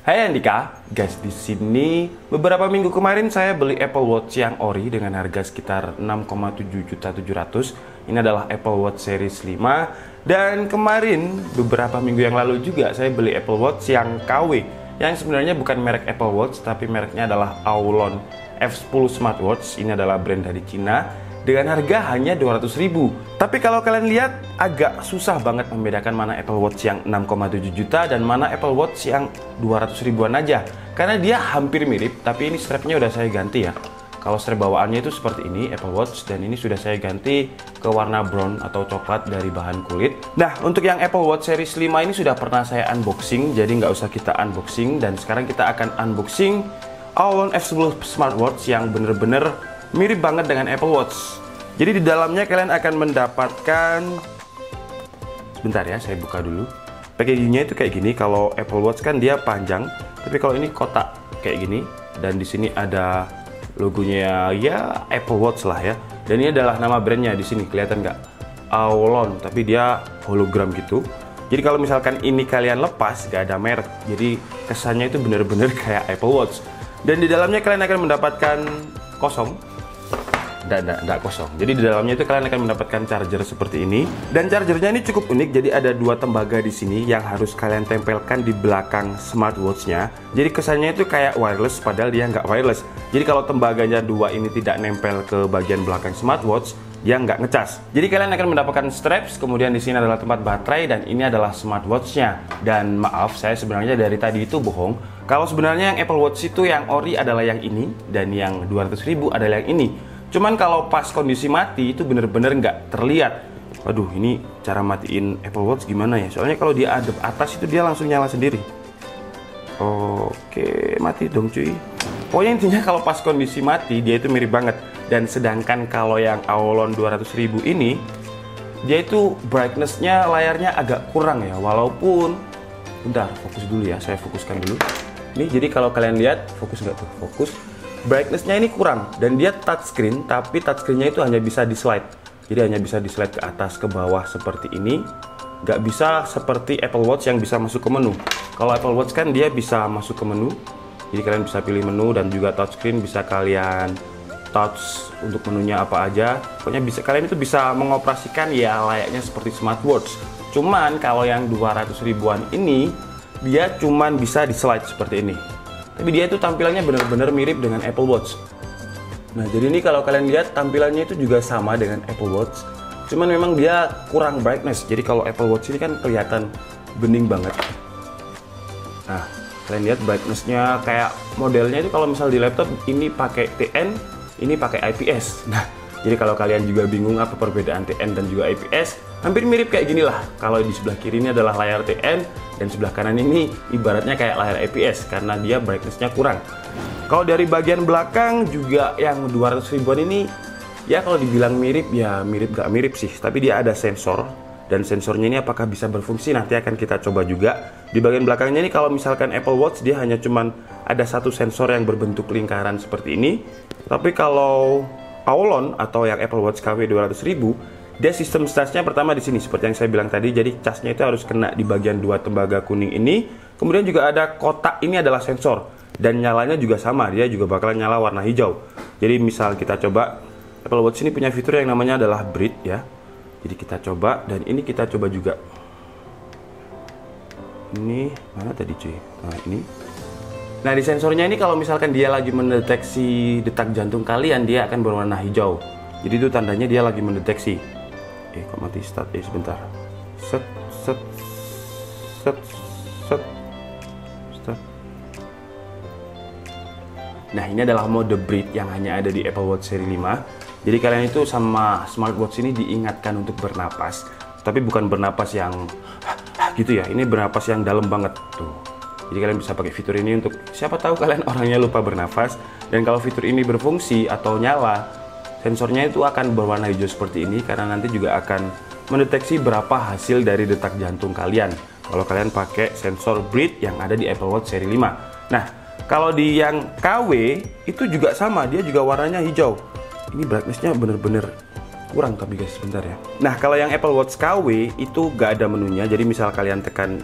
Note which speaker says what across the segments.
Speaker 1: Hai Andika, guys, di sini beberapa minggu kemarin saya beli Apple Watch yang ori dengan harga sekitar 6,7.700.000. Ini adalah Apple Watch Series 5. Dan kemarin beberapa minggu yang lalu juga saya beli Apple Watch yang KW, yang sebenarnya bukan merek Apple Watch tapi mereknya adalah Aulon F10 Smartwatch. Ini adalah brand dari Cina dengan harga hanya 200.000. Tapi kalau kalian lihat agak susah banget membedakan mana Apple Watch yang 6,7 juta dan mana Apple Watch yang 200 ribuan aja, karena dia hampir mirip. Tapi ini strapnya udah saya ganti ya. Kalau strap bawaannya itu seperti ini Apple Watch, dan ini sudah saya ganti ke warna brown atau coklat dari bahan kulit. Nah, untuk yang Apple Watch Series 5 ini sudah pernah saya unboxing, jadi nggak usah kita unboxing. Dan sekarang kita akan unboxing Aulon F10 Smartwatch yang bener-bener mirip banget dengan Apple Watch. Jadi di dalamnya kalian akan mendapatkan, sebentar ya, saya buka dulu. Packagingnya itu kayak gini. Kalau Apple Watch kan dia panjang, tapi kalau ini kotak kayak gini. Dan di sini ada logonya ya Apple Watch lah ya. Dan ini adalah nama brandnya di sini, kelihatan nggak? Aulon, tapi dia hologram gitu. Jadi kalau misalkan ini kalian lepas, nggak ada merek. Jadi kesannya itu bener-bener kayak Apple Watch. Dan di dalamnya kalian akan mendapatkan kosong. Tidak kosong. Jadi di dalamnya itu kalian akan mendapatkan charger seperti ini. Dan chargernya ini cukup unik. Jadi ada dua tembaga di sini yang harus kalian tempelkan di belakang smartwatchnya. Jadi kesannya itu kayak wireless, padahal dia nggak wireless. Jadi kalau tembaganya dua ini tidak nempel ke bagian belakang smartwatch, dia nggak ngecas. Jadi kalian akan mendapatkan straps. Kemudian di sini adalah tempat baterai, dan ini adalah smartwatchnya. Dan maaf, saya sebenarnya dari tadi itu bohong. Kalau sebenarnya yang Apple Watch itu yang ori adalah yang ini, dan yang 200.000 adalah yang ini. Cuman kalau pas kondisi mati itu bener-bener nggak terlihat. Waduh, ini cara matiin Apple Watch gimana ya? Soalnya kalau dia adep atas itu dia langsung nyala sendiri. Oke, mati dong cuy. Pokoknya intinya kalau pas kondisi mati dia itu mirip banget. Dan sedangkan kalau yang Aulon 200.000 ini, dia itu brightness-nya layarnya agak kurang ya. Walaupun, bentar, fokus dulu ya, saya fokuskan dulu. Ini jadi kalau kalian lihat, fokus nggak tuh? Fokus. Brightness-nya ini kurang, dan dia touchscreen, tapi touchscreen-nya itu hanya bisa di slide. Jadi hanya bisa di slide ke atas ke bawah seperti ini. Nggak bisa seperti Apple Watch yang bisa masuk ke menu. Kalau Apple Watch kan dia bisa masuk ke menu. Jadi kalian bisa pilih menu, dan juga touchscreen bisa kalian touch untuk menunya apa aja. Pokoknya bisa, kalian itu bisa mengoperasikan ya layaknya seperti smartwatch. Cuman kalau yang 200 ribuan ini dia cuman bisa di slide seperti ini. Tapi dia itu tampilannya benar-benar mirip dengan Apple Watch. Nah, jadi ini kalau kalian lihat tampilannya itu juga sama dengan Apple Watch. Cuman memang dia kurang brightness. Jadi kalau Apple Watch ini kan kelihatan bening banget. Nah, kalian lihat brightness-nya kayak modelnya itu kalau misal di laptop ini pakai TN, ini pakai IPS. Nah, jadi kalau kalian juga bingung apa perbedaan TN dan juga IPS, hampir mirip kayak gini lah. Kalau di sebelah kiri ini adalah layar TN, dan sebelah kanan ini ibaratnya kayak layar IPS karena dia brightness-nya kurang. Kalau dari bagian belakang juga yang 200 ribuan ini, ya kalau dibilang mirip, ya mirip gak mirip sih. Tapi dia ada sensor, dan sensornya ini apakah bisa berfungsi nanti akan kita coba juga. Di bagian belakangnya ini kalau misalkan Apple Watch dia hanya cuman ada satu sensor yang berbentuk lingkaran seperti ini. Tapi kalau Aulon atau yang Apple Watch KW 200.000, dia sistem charge-nya pertama di sini seperti yang saya bilang tadi. Jadi casnya itu harus kena di bagian dua tembaga kuning ini. Kemudian juga ada kotak, ini adalah sensor, dan nyalanya juga sama, dia juga bakalan nyala warna hijau. Jadi misal kita coba, Apple Watch ini punya fitur yang namanya adalah Breathe ya. Jadi kita coba, dan ini kita coba juga. Ini mana tadi cuy? Nah ini. Nah di sensornya ini kalau misalkan dia lagi mendeteksi detak jantung kalian, dia akan berwarna hijau. Jadi itu tandanya dia lagi mendeteksi. Kok mati start? Sebentar. Set, set, set, set, start. Nah ini adalah mode breathe yang hanya ada di Apple Watch seri 5. Jadi kalian itu sama smartwatch ini diingatkan untuk bernapas. Tapi bukan bernapas yang gitu ya. Ini bernapas yang dalam banget tuh. Jadi kalian bisa pakai fitur ini untuk siapa tahu kalian orangnya lupa bernafas. Dan kalau fitur ini berfungsi atau nyala, sensornya itu akan berwarna hijau seperti ini, karena nanti juga akan mendeteksi berapa hasil dari detak jantung kalian kalau kalian pakai sensor Breathe yang ada di Apple Watch seri 5. Nah, kalau di yang KW itu juga sama, dia juga warnanya hijau. Ini brightness-nya bener-bener kurang tapi guys, sebentar ya. Nah, kalau yang Apple Watch KW itu gak ada menunya, jadi misal kalian tekan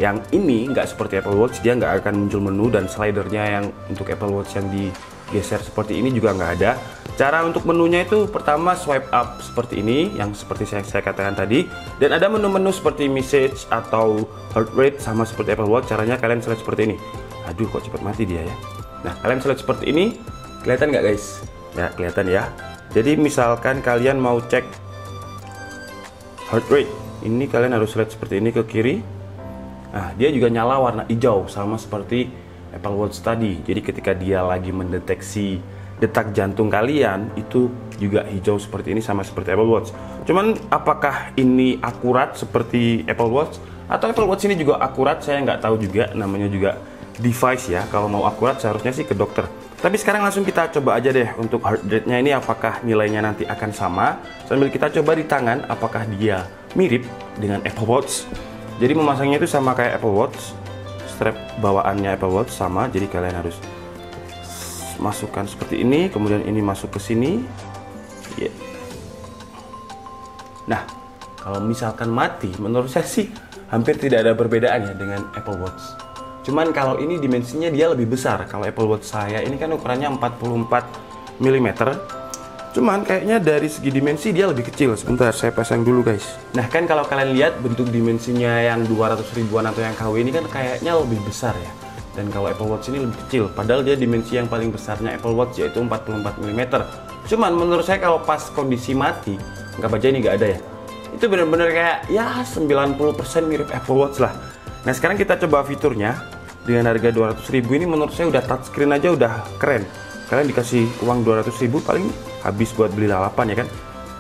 Speaker 1: Yang ini nggak seperti Apple Watch, dia nggak akan muncul menu, dan slidernya yang untuk Apple Watch yang digeser seperti ini juga nggak ada. Cara untuk menunya itu pertama swipe up seperti ini, yang seperti saya katakan tadi, dan ada menu-menu seperti message atau heart rate sama seperti Apple Watch. Caranya kalian select seperti ini. Aduh, kok cepat mati dia ya. Nah, kalian select seperti ini, kelihatan nggak guys? Ya, kelihatan ya. Jadi misalkan kalian mau cek heart rate, ini kalian harus select seperti ini ke kiri. Nah, dia juga nyala warna hijau sama seperti Apple Watch tadi. Jadi ketika dia lagi mendeteksi detak jantung kalian, itu juga hijau seperti ini sama seperti Apple Watch. Cuman apakah ini akurat seperti Apple Watch atau Apple Watch ini juga akurat, saya nggak tahu juga. Namanya juga device ya. Kalau mau akurat seharusnya sih ke dokter. Tapi sekarang langsung kita coba aja deh untuk heart rate-nya ini, apakah nilainya nanti akan sama. Sambil kita coba di tangan apakah dia mirip dengan Apple Watch. Jadi memasangnya itu sama kayak Apple Watch, strap bawaannya Apple Watch sama. Jadi kalian harus masukkan seperti ini, kemudian ini masuk ke sini. Yeah. Nah, kalau misalkan mati, menurut saya sih hampir tidak ada perbedaannya dengan Apple Watch. Cuman kalau ini dimensinya dia lebih besar. Kalau Apple Watch saya ini kan ukurannya 44 mm. Cuman kayaknya dari segi dimensi dia lebih kecil. Sebentar, saya pasang dulu guys. Nah kan kalau kalian lihat bentuk dimensinya yang 200 ribuan atau yang KW ini kan kayaknya lebih besar ya. Dan kalau Apple Watch ini lebih kecil. Padahal dia dimensi yang paling besarnya Apple Watch yaitu 44 mm. Cuman menurut saya kalau pas kondisi mati, nggak baca ini nggak ada ya. Itu benar-benar kayak ya 90% mirip Apple Watch lah. Nah sekarang kita coba fiturnya. Dengan harga 200 ribu ini menurut saya udah touchscreen aja udah keren. Kalian dikasih uang 200 ribu paling habis buat beli lalapan ya kan.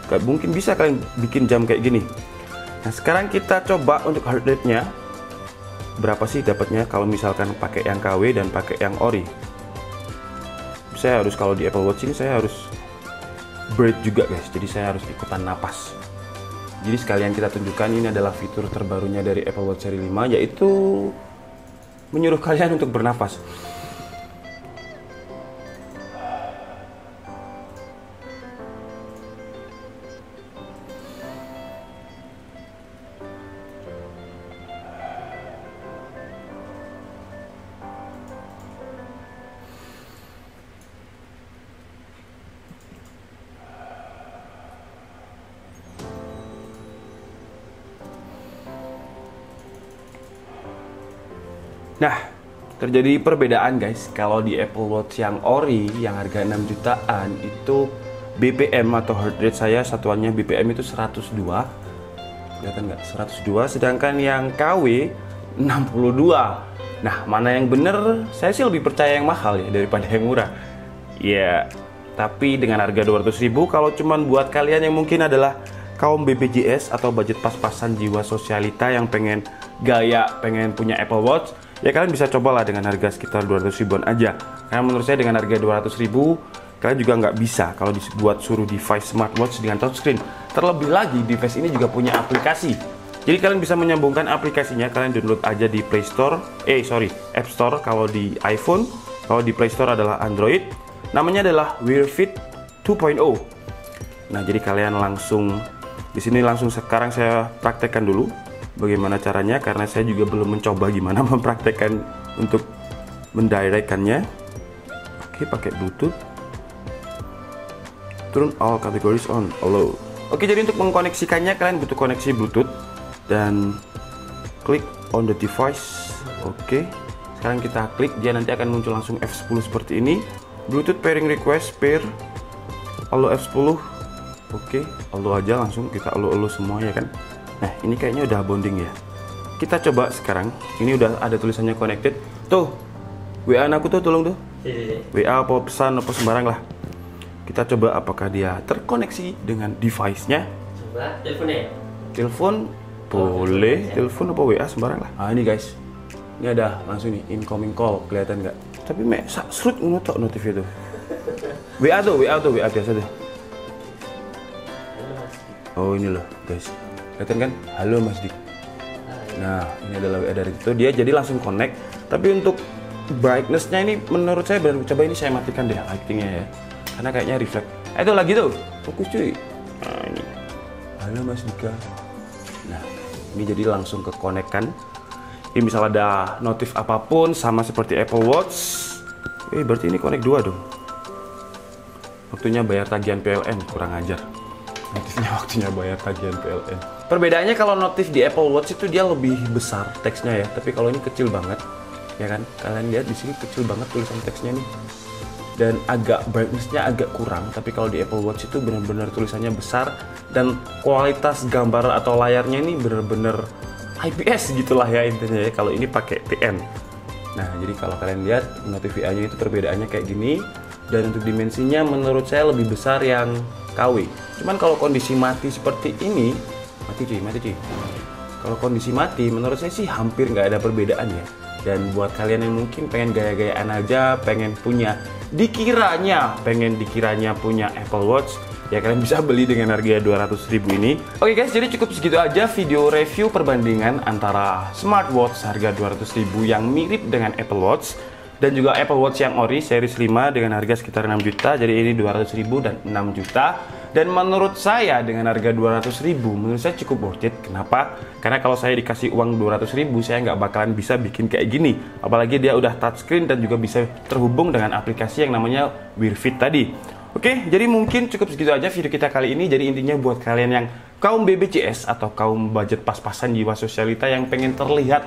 Speaker 1: Gak mungkin bisa kalian bikin jam kayak gini. Nah sekarang kita coba untuk heart rate nya berapa sih dapatnya kalau misalkan pakai yang KW dan pakai yang ori. Saya harus, kalau di Apple Watch ini saya harus breathe juga guys, jadi saya harus ikutan napas. Jadi sekalian kita tunjukkan, ini adalah fitur terbarunya dari Apple Watch seri 5, yaitu menyuruh kalian untuk bernapas. Nah, terjadi perbedaan guys. Kalau di Apple Watch yang ori yang harga 6 jutaan itu BPM atau heart rate saya satuannya BPM itu 102. Kelihatan nggak? 102. Sedangkan yang KW 62. Nah, mana yang bener? Saya sih lebih percaya yang mahal ya daripada yang murah. Ya, tapi dengan harga 200 ribu, kalau cuman buat kalian yang mungkin adalah kaum BPJS atau budget pas-pasan jiwa sosialita yang pengen gaya, pengen punya Apple Watch, ya kalian bisa cobalah dengan harga sekitar 200 ribuan aja. Karena menurut saya dengan harga 200 ribu kalian juga nggak bisa kalau dibuat suruh device smartwatch dengan touchscreen. Terlebih lagi device ini juga punya aplikasi. Jadi kalian bisa menyambungkan aplikasinya, kalian download aja di Play Store, App Store kalau di iPhone, kalau di Play Store adalah Android. Namanya adalah Wear Fit 2.0. Nah, jadi kalian langsung di sini langsung sekarang saya praktekkan dulu bagaimana caranya, karena saya juga belum mencoba gimana mempraktekkan untuk mendirectkannya. Oke, pakai Bluetooth. Turn all categories on, allow. Oke, jadi untuk mengkoneksikannya kalian butuh koneksi Bluetooth dan klik on the device. Oke, sekarang kita klik, dia nanti akan muncul langsung F10 seperti ini. Bluetooth pairing request pair, allow F10. Oke, allow aja, langsung kita allow semua ya kan. Nah, ini kayaknya udah bonding ya. Kita coba sekarang. Ini udah ada tulisannya connected. Tuh, WA aku tuh, tolong tuh. WA apa pesan apa sembarang lah. Kita coba apakah dia terkoneksi dengan device-nya.
Speaker 2: Coba teleponnya.
Speaker 1: Telepon boleh, telepon apa WA sembarang lah. Nah, ini guys. Ini ada langsung nih incoming call, kelihatan nggak? Tapi mek serut ngutok notif itu. WA tuh, WA biasa deh. Oh, ini loh, guys. Kelihatan kan? Halo Mas Dik. Nah, ini adalah WA dari itu. Dia jadi langsung connect. Tapi untuk brightness-nya ini menurut saya baru coba ini saya matikan deh lighting-nya ya. Karena kayaknya reflect. Itu lagi tuh. Fokus cuy. Nah, ini. Halo Mas Dika. Nah, ini jadi langsung ke connect kan. Jadi misalnya ada notif apapun sama seperti Apple Watch. Berarti ini Connect 2 dong. Waktunya bayar tagihan PLN, kurang ajar. Notifnya waktunya bayar tagihan PLN. Perbedaannya kalau notif di Apple Watch itu dia lebih besar teksnya ya, tapi kalau ini kecil banget, ya kan? Kalian lihat di sini kecil banget tulisan teksnya nih. Dan agak brightness-nya agak kurang, tapi kalau di Apple Watch itu benar-benar tulisannya besar dan kualitas gambar atau layarnya ini benar-benar IPS gitulah ya intinya ya. Kalau ini pakai TN. Nah, jadi kalau kalian lihat notif VA-nya itu perbedaannya kayak gini. Dan untuk dimensinya menurut saya lebih besar yang KW. Cuman kalau kondisi mati seperti ini, mati cuy. Kalau kondisi mati, menurut saya sih hampir nggak ada perbedaan ya. Dan buat kalian yang mungkin pengen gaya-gayaan aja, pengen dikiranya punya Apple Watch, ya kalian bisa beli dengan harga 200.000 ini. Oke guys, jadi cukup segitu aja video review perbandingan antara smartwatch harga 200.000 yang mirip dengan Apple Watch dan juga Apple Watch yang ori series 5 dengan harga sekitar 6 juta. Jadi ini 200.000 dan 6 juta. Dan menurut saya dengan harga 200.000 menurut saya cukup worth it. Kenapa? Karena kalau saya dikasih uang 200.000 saya nggak bakalan bisa bikin kayak gini. Apalagi dia udah touchscreen dan juga bisa terhubung dengan aplikasi yang namanya Wear Fit tadi. Oke, jadi mungkin cukup segitu aja video kita kali ini. Jadi intinya buat kalian yang kaum BBCS atau kaum budget pas-pasan jiwa sosialita yang pengen terlihat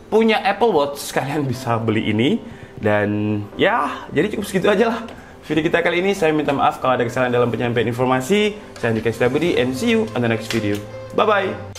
Speaker 1: punya Apple Watch, kalian bisa beli ini. Dan ya, jadi cukup segitu aja lah video kita kali ini. Saya minta maaf kalau ada kesalahan dalam penyampaian informasi. Saya Andika Setiabudi and see you on the next video. Bye-bye.